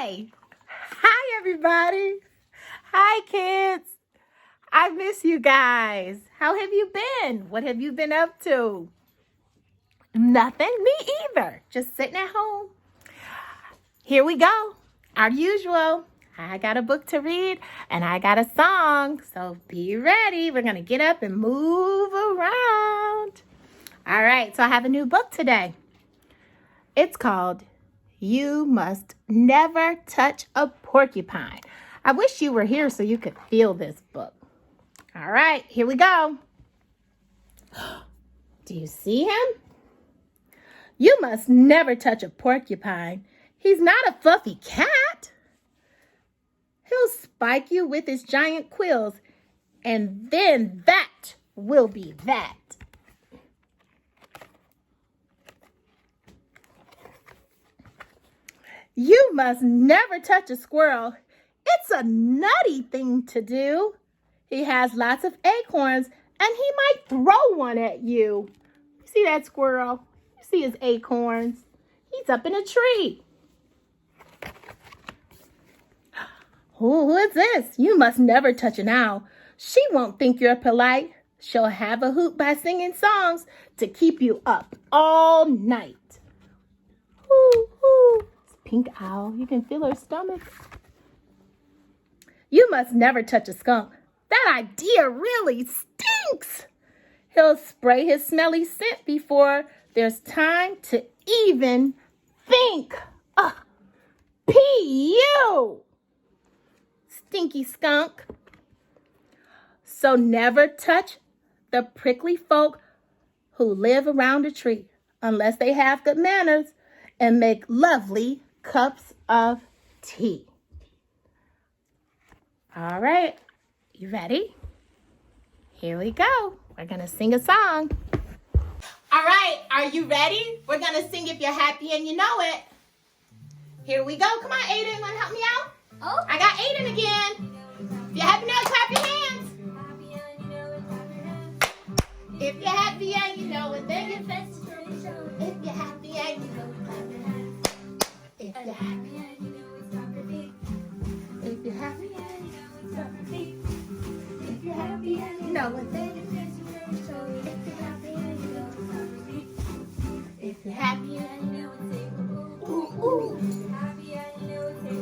Hi! Hi, everybody. Hi, kids. I miss you guys. How have you been? What have you been up to? Nothing? Me either. Just sitting at home. Here we go. Our usual. I got a book to read and I got a song. So be ready. We're going to get up and move around. All right. So I have a new book today. It's called You Must Never Touch a Porcupine. I wish you were here so you could feel this book. All right, here we go. Do you see him? You must never touch a porcupine. He's not a fluffy cat. He'll spike you with his giant quills, and then that will be that. You must never touch a squirrel. It's a nutty thing to do. He has lots of acorns, and he might throw one at you. You see that squirrel? You see his acorns? He's up in a tree. Who is this? You must never touch an owl. She won't think you're polite. She'll have a hoot by singing songs to keep you up all night. Hoo, hoo. Pink owl. You can feel her stomach. You must never touch a skunk. That idea really stinks. He'll spray his smelly scent before there's time to even think. P.U. Stinky skunk. So never touch the prickly folk who live around a tree unless they have good manners and make lovely cups of tea. All right, you ready? Here we go. We're going to sing a song. All right, are you ready? We're going to sing If You're Happy and You Know It. Here we go. Come on, Aiden, want to help me out? Oh. I got Aiden again. If you're happy now, clap your hands. If you're happy and you know it, then your face is really showing. If you're happy and you know it, clap your hands. If you're happy and you know it, stop your feet. If you're happy and you know it, stop your feet. If you're happy and you know it, then your face is really showing. If you're happy and you know it, stop your feet. If you're happy and you know it, say ooh, ooh. If you're happy and you know it, say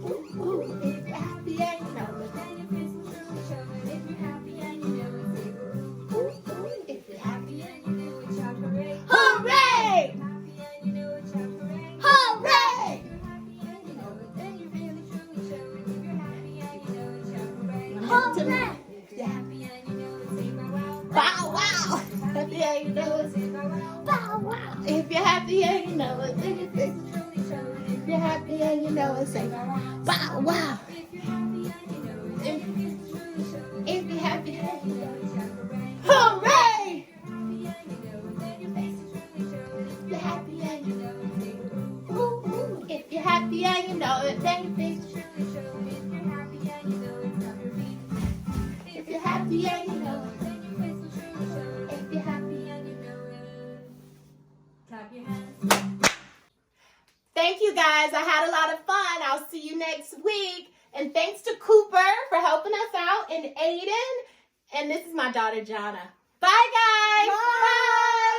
ooh, ooh. If you're happy and you know it, then your face is really showing. If you're happy and you know it, say ooh, ooh. If you're happy and you know it, shout hooray. Hooray! If you're happy and you know it, shout hooray. Hooray! If you're happy and you know it, then you're really truly showing. If you're happy and you know it, shout hooray. Hooray! If you're happy and you know it, say bow wow. Bow wow! Happy and you know it, say bow wow. Bow wow! If you're happy and you know it, then your face is truly showing. If you're happy and you know it, say bow wow. Bow wow! If you're happy and you know it, then your face is truly showing. If you're happy and you know it, shout hooray. Hooray! If you're happy and you know it, say ooh, ooh. If you're happy and you know it, then your face is truly showing. If you're happy and you know it, stop your feet. If you're happy and you know it, then your face is truly showing. If you're happy and you know it, clap your hands. Thank you guys. I had a lot of fun. I'll see you next week. And thanks to Cooper for helping us out and Aiden. And this is my daughter, Jonna. Bye, guys. Bye. Bye.